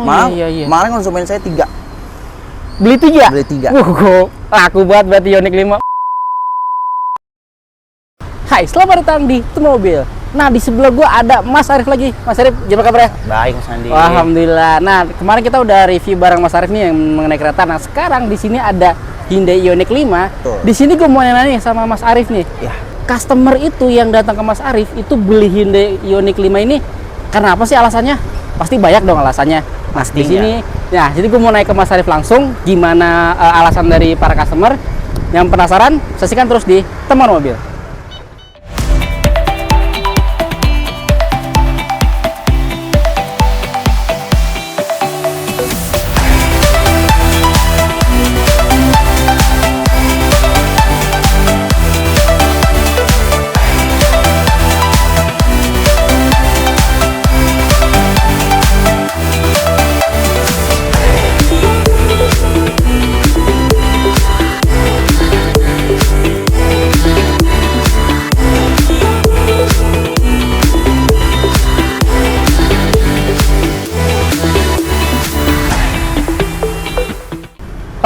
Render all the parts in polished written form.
Malah, iya. Kemarin konsumen saya 3. Beli 3? Beli 3. Laku banget berarti Ioniq 5. Hai, selamat datang di Mobil. Nah, di sebelah gua ada Mas Arif lagi. Mas Arif, gimana kabarnya? Baik, Mas Andi. Alhamdulillah. Nah, kemarin kita udah review barang Mas Arif nih yang mengenai kereta. Nah, sekarang di sini ada Hyundai Ioniq 5. Betul. Di sini gua mau nanya sama Mas Arif nih. Ya. Customer itu yang datang ke Mas Arif itu beli Hyundai Ioniq 5 ini karena apa sih alasannya? Pasti banyak dong alasannya. Nah, di sini ya, jadi gue mau naik ke Mas Arif langsung gimana alasan dari para customer. Yang penasaran, saksikan terus di Teman Mobil.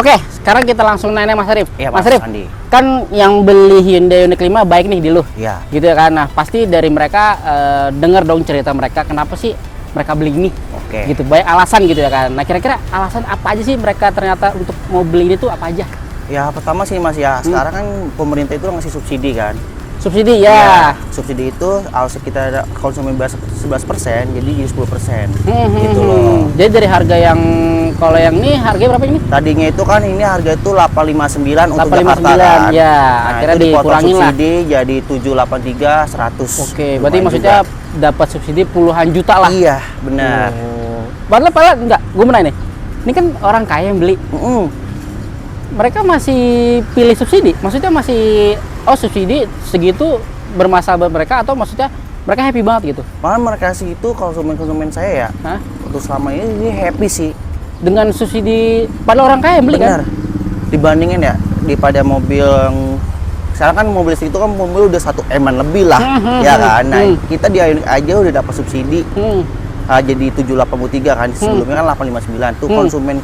Oke, sekarang kita langsung nanya Mas Arif. Iya, Mas Arif, Andi. kan yang beli Hyundai Ioniq 5 baik nih di lu. Iya. Gitu ya kan. Nah, pasti dari mereka dengar dong cerita mereka kenapa sih mereka beli ini. Oke. Gitu, banyak alasan gitu ya kan. Nah, kira-kira alasan apa aja sih mereka ternyata untuk mau beli ini tuh apa aja? Ya, pertama sih Mas ya, sekarang kan pemerintah itu ngasih subsidi kan. Subsidi ya. Subsidi itu harus kita konsumen 11%, jadi 10%. Gitu loh. Jadi dari harga yang kalau yang ini harganya berapa ini? Tadinya itu kan ini harga itu 859 untuk 859, Jakarta kan. ya. Nah, Akhirnya itu dipotong dikurangin lah. subsidi jadi 783 100. Oke, berarti maksudnya dapat subsidi puluhan juta lah. Iya, benar. Padahal enggak, gue mau nanya nih. Ini kan orang kaya yang beli. Mereka masih pilih subsidi? Maksudnya masih subsidi segitu bermasalah buat mereka atau maksudnya mereka happy banget gitu? Malah mereka sih itu konsumen saya ya. Hah? Untuk selama ini happy sih. Dengan subsidi pada orang kaya yang beli Benar. kan? Dibandingin ya daripada mobil yang sekarang kan mobil itu kan mobil udah 1 M-an lebih lah, ya kan. Nah, kita di Ioniq aja udah dapat subsidi. Jadi 783 kan, sebelumnya kan 859. Tuh konsumen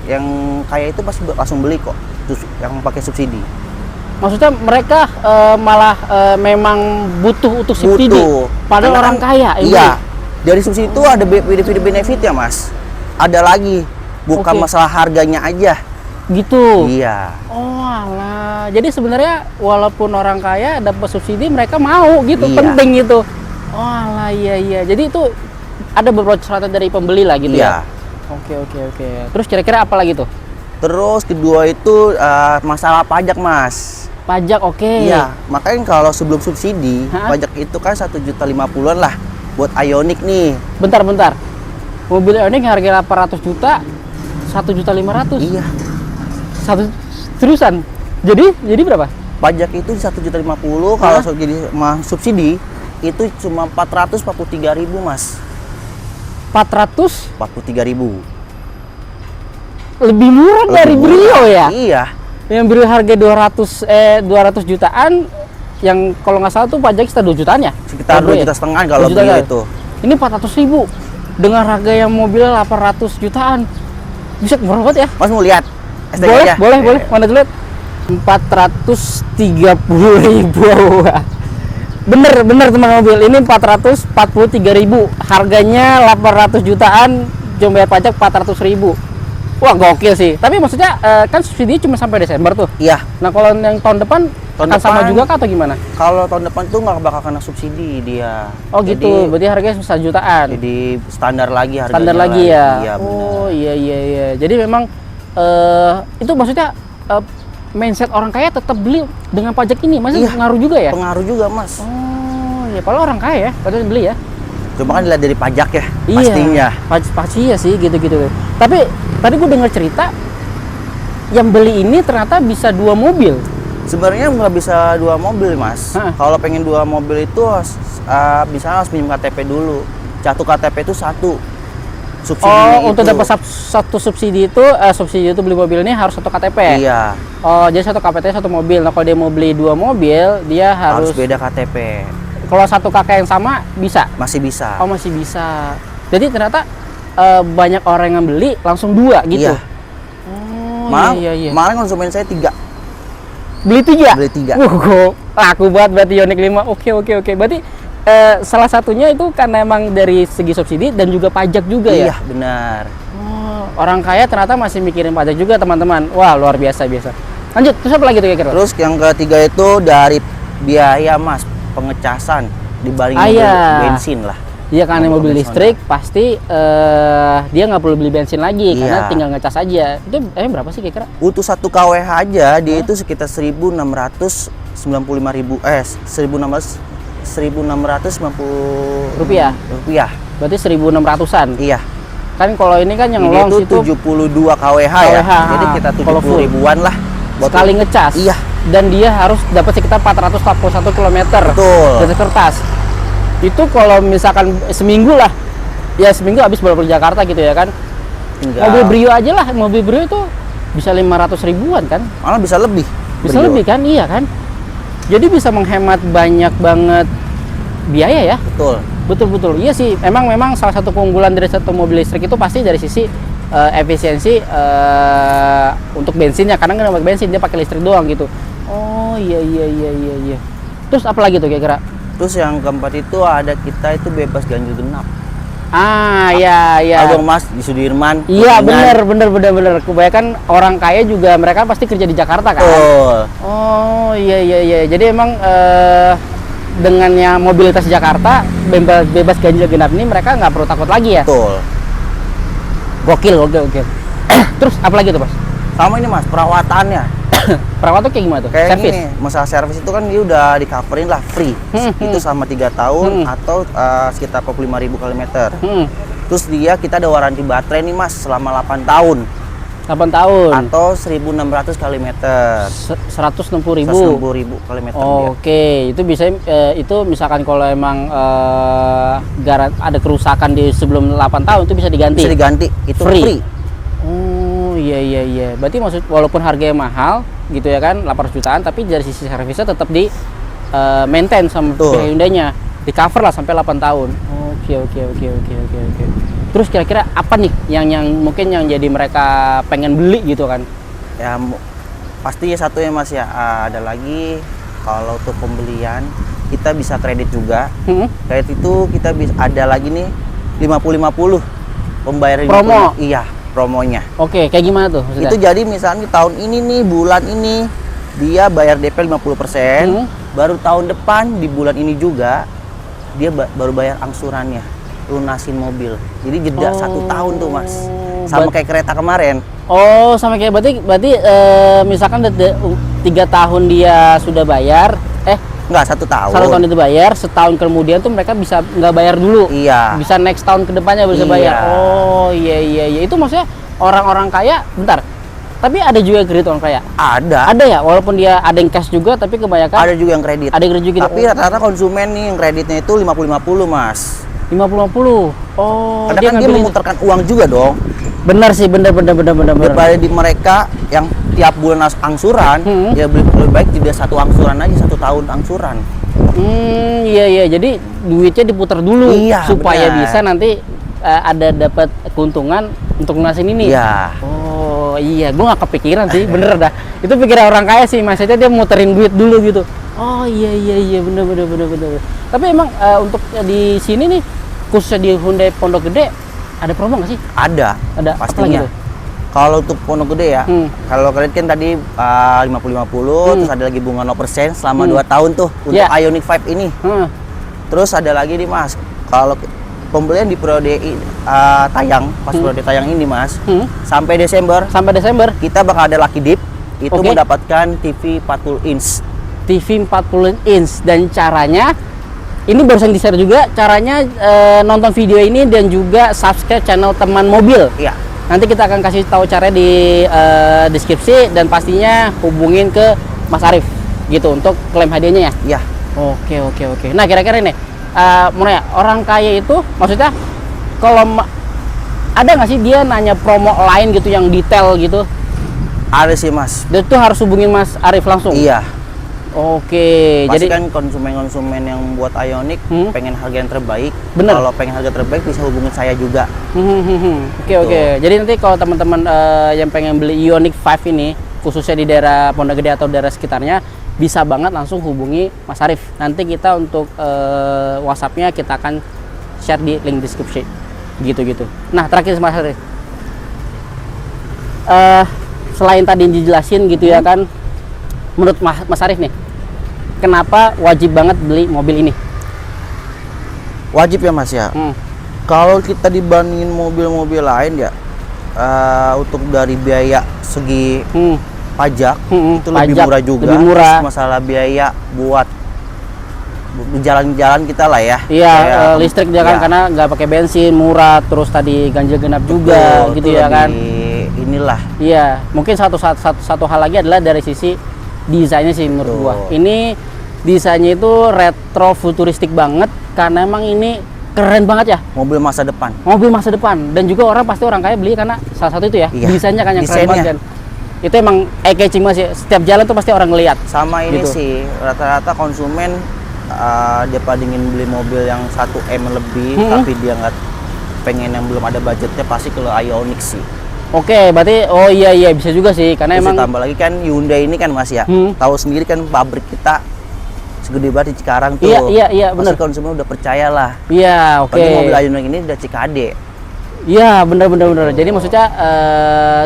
yang kaya itu pasti langsung beli kok. Terus yang pakai subsidi. Maksudnya mereka malah memang butuh untuk subsidi. Padahal Karena orang kan, kaya. Iya. Dari subsidi itu ada benefit ya, Mas. Ada lagi. Bukan masalah harganya aja. Gitu. Iya. Oh alah. Jadi sebenarnya walaupun orang kaya dapat subsidi mereka mau gitu, Iya. penting gitu. Oh alah, iya. Jadi itu ada beberapa persyaratan dari pembeli lah gitu ya. Oke. Terus kira-kira apa lagi tuh? Terus kedua itu masalah pajak, Mas. Pajak, oke. Iya, makanya kalau sebelum subsidi, pajak itu kan 1.050.000-an lah buat Ioniq nih. Bentar. Mobil Ioniq harga 800 juta, 1.500.000. Iya. Terusan. Jadi berapa? Pajak itu 1.050.000, kalau jadi subsidi itu cuma 443.000, Mas. 443.000. 43.000. Lebih murah dari Brio ya? Iya. Yang Brio harga 200 jutaan, yang kalau nggak salah tuh pajak sekitar 2 jutaan ya? Sekitar 2,5 juta kalau Brio itu. Ini 400.000 dengan harga yang mobil 800 jutaan. Bisa murah banget ya? Mas mau lihat? Boleh. Mana dulu lihat? 430.000. Bener teman mobil. Ini 443.000. Harganya 800 jutaan, cuma bayar pajak 400.000. Wah, gokil sih. Tapi maksudnya kan subsidi cuma sampai Desember tuh. Iya. Nah, kalau yang tahun depan akan sama juga kah atau gimana? Kalau tahun depan tuh nggak bakal kena subsidi dia. Oh gitu, berarti harganya 1 jutaan. Jadi standar lagi harganya. Standar lagi ya? Iya, oh iya. Jadi memang itu maksudnya mindset orang kaya tetap beli dengan pajak ini. Maksudnya pengaruh juga ya? Pengaruh juga, Mas. Oh iya, padahal orang kaya ya, padahal beli ya? Cuma kan dilihat dari pajak ya, iya, pastinya. Pasti ya sih, gitu-gitu. Tapi tadi gue dengar cerita yang beli ini ternyata bisa 2 mobil. Sebenarnya nggak bisa 2 mobil, Mas. Kalau pengen 2 mobil itu bisa harus minjem KTP dulu. Satu KTP itu 1. Subsidinya itu. Untuk dapat satu subsidi itu beli mobil ini harus 1 KTP. Iya. Oh, jadi 1 KTP 1 mobil. Nah, kalau dia mau beli 2 mobil, dia harus beda KTP. Kalau 1 kakak yang sama bisa? Masih bisa. Oh, masih bisa. Jadi ternyata banyak orang yang beli langsung 2 gitu. Iya. Oh, Malah, iya. malah konsumen saya 3. Beli 3? Beli 3. Laku banget berarti Ioniq 5. Oke. Berarti salah satunya itu karena emang dari segi subsidi dan juga pajak juga ya? Iya, benar. Oh, orang kaya ternyata masih mikirin pajak juga teman-teman. Wah, luar biasa. Lanjut, terus apa lagi tuh kira-kira? Terus yang ketiga itu dari biaya Mas, pengecasan dibanding mobil bensin lah. Iya, karena mobil konvensional. listrik pasti dia nggak perlu beli bensin lagi karena Iya. tinggal ngecas aja. Itu berapa sih kira-kira? Untuk 1 kWh aja dia itu sekitar 1.695 Rupiah. Berarti 1.600-an. Iya. Kan kalau ini kan yang Ini long itu itu 72 kWh ya. Jadi kita kalau 70 full. ribuan lah buat sekali ngecas. Iya. Dan dia harus dapat sekitar 441 km. Betul. Dari kertas. Itu kalau misalkan seminggu lah. Ya seminggu habis bolak Jakarta gitu ya kan. Tinggal. Mobil Brio aja lah. Mobil Brio itu bisa 500 ribuan kan. Malah bisa lebih. Bisa Brio. lebih kan? Iya kan? Jadi bisa menghemat banyak banget biaya ya. Betul. Iya sih, memang salah satu keunggulan dari satu mobil listrik itu pasti dari sisi efisiensi untuk bensinnya. Karena nggak pakai bensin, dia pakai listrik doang gitu. Oh iya. Terus apa lagi tuh kira-kira? Terus yang keempat itu ada kita itu bebas ganjil genap. Iya. Abang Mas di Sudirman. Iya Kuningan. bener. Kebanyakan orang kaya juga mereka pasti kerja di Jakarta kan. Betul. Oh iya. Jadi emang dengannya mobilitas Jakarta bebas ganjil genap ini mereka nggak perlu takut lagi ya. Betul. Gokil. Terus apa lagi tuh Mas? Sama ini Mas, perawatannya. Perawat tuh kayak gimana tuh? Kayak Servis? gini, masalah servis itu kan dia udah di coverin lah free. Itu sama 3 tahun atau sekitar 45.000 km. Terus kita ada waranti baterai nih Mas selama 8 tahun. 8 tahun. Atau 1.600 km. 160.000. 160.000 km dia. Oke, itu bisa itu misalkan kalau emang ada kerusakan di sebelum 8 tahun itu bisa diganti. Bisa diganti, itu free. Oh iya. Berarti maksud walaupun harganya mahal gitu ya kan 800 jutaan tapi dari sisi servisnya tetap di maintain sama pihak Hyundai-nya. Di cover lah sampai 8 tahun. Oke. Terus kira-kira apa nih yang mungkin yang jadi mereka pengen beli gitu kan? Ya pasti satu ya Mas ya, ada lagi kalau untuk pembelian kita bisa kredit juga. Kredit itu kita bisa ada lagi nih 50-50 pembayaran Promo? Iya, promonya. Oke, kayak gimana tuh maksudnya? Itu jadi misalnya tahun ini nih, bulan ini dia bayar DP 50%, baru tahun depan di bulan ini juga dia baru bayar angsurannya, lunasin mobil. Jadi jeda 1 tahun tuh Mas, sama kayak kereta kemarin. Oh, sama kayak berarti misalkan 3 tahun dia sudah bayar, Enggak, 1 tahun. 1 tahun itu bayar, setahun kemudian tuh mereka bisa nggak bayar dulu. Iya. Bisa next tahun kedepannya bisa bayar. Oh iya. Itu maksudnya orang-orang kaya, bentar. Tapi ada juga kredit orang kaya. Ada ya, walaupun dia ada yang cash juga, tapi kebanyakan ada juga yang kredit. Ada yang kredit juga. Tapi rata-rata konsumen nih yang kreditnya itu 50-50 Mas. 50-50. Oh, Karena kan dia memutarkan uang juga dong. Benar sih, benar. Daripada di mereka yang tiap bulan angsuran, ya lebih baik tidak 1 angsuran aja, 1 tahun angsuran. Iya. Jadi duitnya diputar dulu supaya benar. bisa nanti ada dapat keuntungan untuk lunasin ini. Iya. Oh iya, gue nggak kepikiran sih, bener dah. Itu pikiran orang kaya sih, maksudnya dia muterin duit dulu gitu. Oh iya, bener. Tapi emang untuk di sini nih, khususnya di Hyundai Pondok Gede, ada promo nggak sih? Ada pastinya. Kalau untuk Pondok Gede ya, kalau kredit kan tadi 50-50, terus ada lagi bunga 0% selama 2 tahun tuh untuk Ioniq 5 ini. Terus ada lagi nih Mas, kalau pembelian di periode periode tayang ini Mas, sampai Desember kita bakal ada lucky dip, itu mendapatkan TV 40 inch. TV 40 inch dan caranya ini barusan di-share juga caranya nonton video ini dan juga subscribe channel Teman Mobil. Iya. Nanti kita akan kasih tahu caranya di deskripsi dan pastinya hubungin ke Mas Arif gitu untuk klaim hadiahnya ya. Iya. Oke. Nah, kira-kira nih mau nanya, orang kaya itu maksudnya kalau ada nggak sih dia nanya promo lain gitu yang detail gitu? Ada sih Mas. Dia tuh harus hubungin Mas Arif langsung. Iya. Oke, Pasti jadi kan konsumen-konsumen yang buat Ioniq pengen harga yang terbaik. Bener. Kalau pengen harga terbaik bisa hubungin saya juga. Oke. Jadi nanti kalau teman-teman yang pengen beli Ioniq 5 ini, khususnya di daerah Pondok Gede atau daerah sekitarnya, bisa banget langsung hubungi Mas Arif. Nanti kita untuk WhatsApp-nya kita akan share di link deskripsi. Gitu. Nah, terakhir Mas Arif. Selain tadi dijelasin gitu ya kan, menurut Mas Arif nih, kenapa wajib banget beli mobil ini? Wajib ya Mas ya. Kalau kita dibandingin mobil-mobil lain ya, untuk dari biaya segi pajak itu lebih Pajak murah juga. lebih murah. Terus masalah biaya buat jalan-jalan kita lah ya. Iya, Kayak, listrik dia kan ya. karena nggak pakai bensin, murah, terus tadi ganjil genap juga Betul, gitu itu ya kan. lebih inilah. Iya, mungkin satu hal lagi adalah dari sisi desainnya sih menurut Betul. gua. Ini desainnya itu retro futuristik banget karena emang ini keren banget ya. Mobil masa depan. Mobil masa depan, dan juga orang kaya beli karena salah satu itu ya, Iya, desainnya kan yang keren desainnya. banget kan. Itu emang eye-catching banget sih. Setiap jalan tuh pasti orang ngeliat. Sama ini Gitu. sih, rata-rata konsumen dia ingin beli mobil yang 1M lebih, tapi dia nggak pengen yang belum ada budgetnya, pasti ke Ioniq sih. Oke, berarti oh iya bisa juga sih karena Terus emang ditambah lagi kan Hyundai ini kan Mas ya, tahu sendiri kan pabrik kita segede banget di Cikarang tuh. Iya, bener. Pasti konsumen udah percaya lah. Iya, oke. Apalagi mobil Ioniq ini udah CKD. Iya, bener. Jadi maksudnya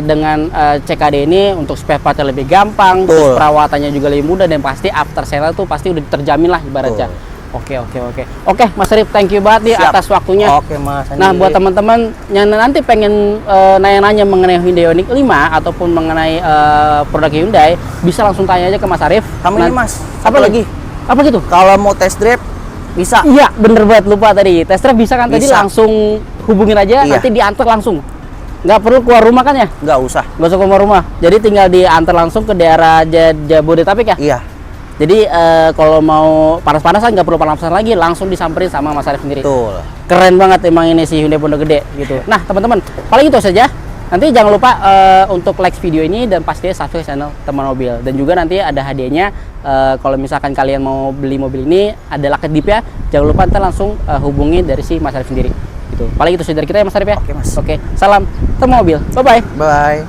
dengan CKD ini untuk spare partnya lebih gampang, terus perawatannya juga lebih mudah, dan pasti after sale tuh pasti udah terjamin lah ibaratnya. Oke, Mas Arif, thank you banget nih Siap. atas waktunya. Oke Mas Andi. Nah, buat teman-teman yang nanti pengen nanya-nanya mengenai Hyundai Ioniq 5 ataupun mengenai produk Hyundai, bisa langsung tanya aja ke Mas Arif. Sama ini Mas, apa satu lagi? Apa gitu? Kalau mau test drive bisa. Iya, bener banget, lupa tadi. Test drive bisa kan? Tadi Bisa. langsung hubungin aja, Iya. nanti diantar langsung. Nggak perlu keluar rumah kan ya? Nggak usah. Nggak usah keluar rumah. Jadi tinggal diantar langsung ke daerah Jabodetabek ya? Iya. Jadi kalau mau panas-panasan nggak perlu panas-panasan lagi, langsung disamperin sama Mas Arif sendiri. Betul. Keren banget emang ini si Hyundai Pondok Gede gitu. Nah, teman-teman, paling itu saja. Nanti jangan lupa untuk like video ini dan pastinya subscribe channel Teman Mobil. Dan juga nanti ada hadiahnya kalau misalkan kalian mau beli mobil ini, ada lucky dip ya. Jangan lupa ntar langsung hubungi dari si Mas Arif sendiri. Gitu. Paling itu saja dari kita ya Mas Arif ya. Oke, Mas. Oke, salam Teman Mobil. Bye bye. Bye.